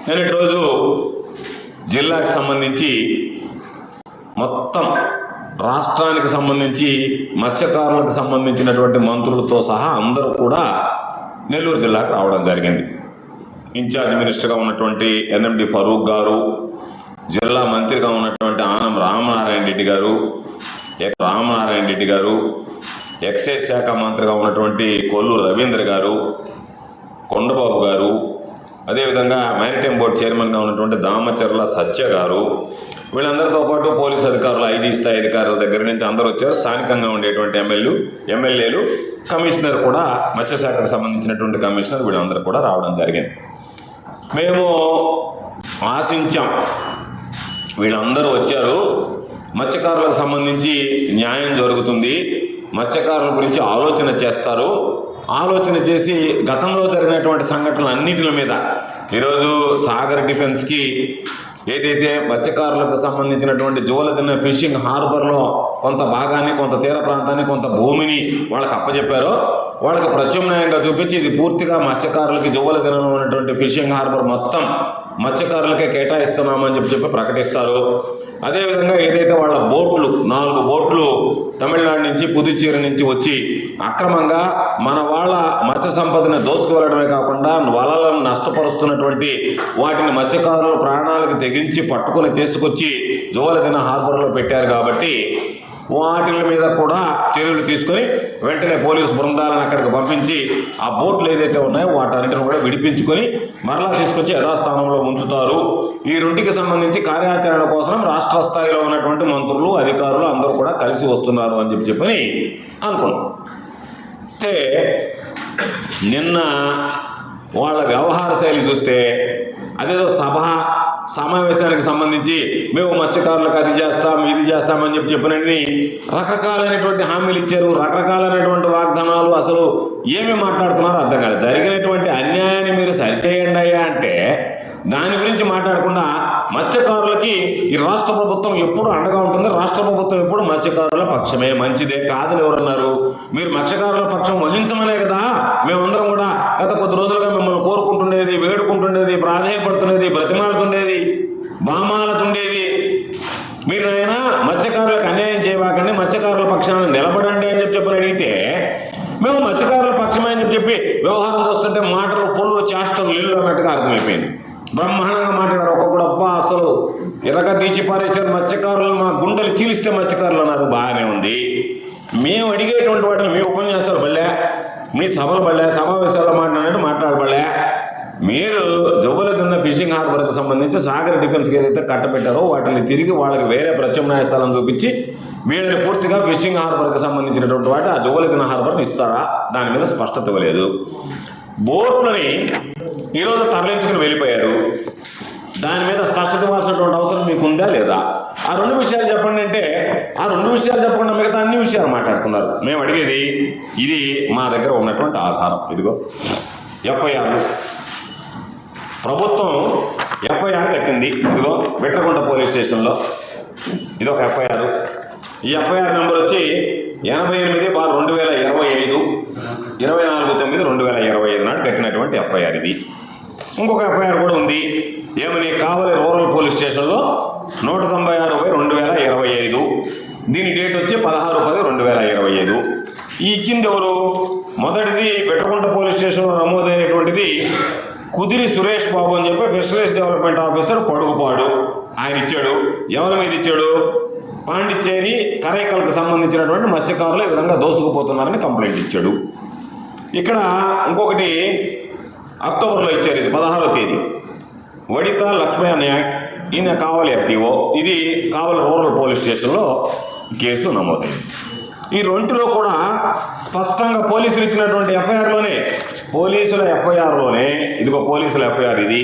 నిన్నటి రోజు జిల్లాకు సంబంధించి మొత్తం రాష్ట్రానికి సంబంధించి మత్స్యకారులకు సంబంధించినటువంటి మంత్రులతో సహా అందరూ కూడా నెల్లూరు జిల్లాకు రావడం జరిగింది. ఇన్ఛార్జ్ మినిస్టర్గా ఉన్నటువంటి ఎన్ఎండి ఫరూక్ గారు, జిల్లా మంత్రిగా ఉన్నటువంటి ఆనం రామనారాయణ రెడ్డి గారు, ఎక్సైజ్ శాఖ మంత్రిగా ఉన్నటువంటి కొల్లు రవీంద్ర గారు, కొండబాబు గారు, అదేవిధంగా మ్యారిటైమ్ బోర్డు చైర్మన్గా ఉన్నటువంటి దామచర్ల సత్య గారు, వీళ్ళందరితో పాటు పోలీసు అధికారులు, ఐజీ స్థాయి అధికారుల దగ్గర నుంచి అందరూ వచ్చారు. స్థానికంగా ఉండేటువంటి ఎమ్మెల్యేలు, కమిషనర్ కూడా, మత్స్యశాఖకు సంబంధించినటువంటి కమిషనర్, వీళ్ళందరూ కూడా రావడం జరిగింది. మేము ఆశించాం, వీళ్ళందరూ వచ్చారు, మత్స్యకారులకు సంబంధించి న్యాయం జరుగుతుంది, మత్స్యకారుల గురించి ఆలోచన చేస్తారు, ఆలోచన చేసి గతంలో జరిగినటువంటి సంఘటనలు అన్నింటి మీద ఈరోజు సాగర్ డిఫెన్స్కి ఏదైతే మత్స్యకారులకు సంబంధించినటువంటి జోలదిన్న ఫిషింగ్ హార్బర్లో కొంత భాగాన్ని, కొంత తీర ప్రాంతాన్ని, కొంత భూమిని వాళ్ళకి అప్పచెప్పారో వాళ్ళకి ప్రత్యామ్నాయంగా చూపించి ఇది పూర్తిగా మత్స్యకారులకి జోలదినలో ఉన్నటువంటి ఫిషింగ్ హార్బర్ మొత్తం మత్స్యకారులకే కేటాయిస్తున్నామని చెప్పి ప్రకటిస్తారు. అదేవిధంగా ఏదైతే వాళ్ళ బోట్లు 4 బోట్లు తమిళనాడు నుంచి, పుదుచ్చేరి నుంచి వచ్చి అక్రమంగా మన వాళ్ళ మత్స్య సంపదని దోచుకువెళ్ళడమే కాకుండా వలలను నష్టపరుస్తున్నటువంటి వాటిని మత్స్యకారుల ప్రాణాలకు తెగించి పట్టుకొని తీసుకొచ్చి జోలదిన హార్బర్లో పెట్టారు. కాబట్టి వాటి మీద కూడా చర్యలు తీసుకొని వెంటనే పోలీసు బృందాలను అక్కడికి పంపించి ఆ బోట్లు ఏదైతే ఉన్నాయో వాటన్నిటిని కూడా విడిపించుకొని మరలా తీసుకొచ్చి యథాస్థానంలో ఉంచుతారు. ఈ రెండుకి సంబంధించి కార్యాచరణ కోసం రాష్ట్ర స్థాయిలో ఉన్నటువంటి మంత్రులు, అధికారులు అందరూ కూడా కలిసి వస్తున్నారు అని చెప్పని అనుకున్నాం. అయితే నిన్న వాళ్ళ వ్యవహార శైలి చూస్తే అదేదో సమావేశానికి సంబంధించి మేము మత్స్యకారులకు అది చేస్తాం, ఇది చేస్తామని చెప్పినని రకరకాలైనటువంటి హామీలు ఇచ్చారు, రకరకాలైనటువంటి వాగ్దానాలు. అసలు ఏమి మాట్లాడుతున్నారో అర్థం కాదు. జరిగినటువంటి అన్యాయాన్ని మీరు సరిచేయండి అయ్యా అంటే దాని గురించి మాట్లాడకుండా మత్స్యకారులకి ఈ రాష్ట్ర ప్రభుత్వం ఎప్పుడు అండగా ఉంటుంది, రాష్ట్ర ప్రభుత్వం ఎప్పుడు మత్స్యకారుల పక్షమే, మంచిదే కాదని ఎవరన్నారు? మీరు మత్స్యకారుల పక్షం వహించమనే కదా మేమందరం కూడా గత కొద్ది రోజులుగా మిమ్మల్ని కోరుకుంటుండేది, వేడుకుంటుండేది, ప్రాధేయపడుతుండేది, బ్రతిమాలుతుండేది, బామాలతుండేది. మీరు ఆయన మత్స్యకారులకు అన్యాయం చేయవాకండి, మత్స్యకారుల పక్షాన్ని నిలబడండి అని చెప్పి అడిగితే మేము మత్స్యకారుల పక్షమే అని చెప్పి వ్యవహారం చూస్తుంటే మాటలు ఫుల్ చేష్టలు ఇల్లు అన్నట్టుగా అర్థమైపోయింది. బ్రహ్మాండంగా మాట్లాడారు. ఒక్కొక్కడు అబ్బా అసలు ఎర్రగా తీసి పారేశారు మత్స్యకారులు, మా గుండెలు చీలిస్తే మత్స్యకారులు అన్నారు. బాగానే ఉంది. మేము అడిగేటువంటి వాటిని మీ ఉపన్యాసాలు బళ్ళే, మీ సభలు బళ్ళే, సమావేశాల్లో మాట్లాడబళ్ళే. మీరు జవ్వలదిన్న ఫిషింగ్ హార్బర్కి సంబంధించి సాగర్ డిఫెన్స్కి ఏదైతే కట్టబెట్టారో వాటిని తిరిగి వాళ్ళకి వేరే ప్రత్యామ్నాయ స్థలం చూపించి వీళ్ళని పూర్తిగా ఫిషింగ్ హార్బర్కి సంబంధించినటువంటి వాటి ఆ జవ్వలదిన్న హార్బర్ని ఇస్తారా? దాని మీద స్పష్టత ఇవ్వలేదు. బోట్లని ఈరోజు తరలించుకుని వెళ్ళిపోయారు. దాని మీద స్పష్టత ఇవ్వాల్సినటువంటి అవసరం మీకు ఉందా లేదా? ఆ 2 విషయాలు చెప్పండి అంటే ఆ 2 విషయాలు చెప్పకుండా మిగతా అన్ని విషయాలు మాట్లాడుతున్నారు. మేము అడిగేది ఇది మా దగ్గర ఉన్నటువంటి ఆధారం. ఇదిగో ఎఫ్ఐఆర్లు, ప్రభుత్వం ఎఫ్ఐఆర్ కట్టింది. ఇదిగో బిట్రకొండ పోలీస్ స్టేషన్లో ఇది ఒక ఎఫ్ఐఆర్. ఈ ఎఫ్ఐఆర్ నెంబర్ వచ్చి 88/2025, 24/9/2025 నాడు కట్టినటువంటి ఎఫ్ఐఆర్ ఇది. ఇంకొక ఎఫ్ఐఆర్ కూడా ఉంది. ఏమని? కావలి రూరల్ పోలీస్ స్టేషన్లో 196/2025. దీని డేట్ వచ్చి 16/10/2025. ఈ ఇచ్చింది ఎవరు? మొదటిది బిట్రకొండ పోలీస్ స్టేషన్లో నమోదైనటువంటిది కుదిరి సురేష్ బాబు అని చెప్పి ఫిషరీస్ డెవలప్మెంట్ ఆఫీసర్ పడుగుపాడు. ఆయన ఇచ్చాడు. ఎవరి మీద ఇచ్చాడు? పాండిచ్చేరి, కరైకల్కి సంబంధించినటువంటి మత్స్యకారులు ఈ విధంగా దోసుకుపోతున్నారని కంప్లైంట్ ఇచ్చాడు. ఇక్కడ ఇంకొకటి అక్టోబర్లో ఇచ్చారు. ఇది 16వ తేదీ. వడిత లక్ష్మీ నాయక్, ఈయన కావలి FDO. ఇది కావలి రూరల్ పోలీస్ స్టేషన్లో కేసు నమోదైంది. ఈ రెండులో కూడా స్పష్టంగా పోలీసులు ఇచ్చినటువంటి ఎఫ్ఐఆర్లోనే, ఇదిగో పోలీసుల ఎఫ్ఐఆర్ ఇది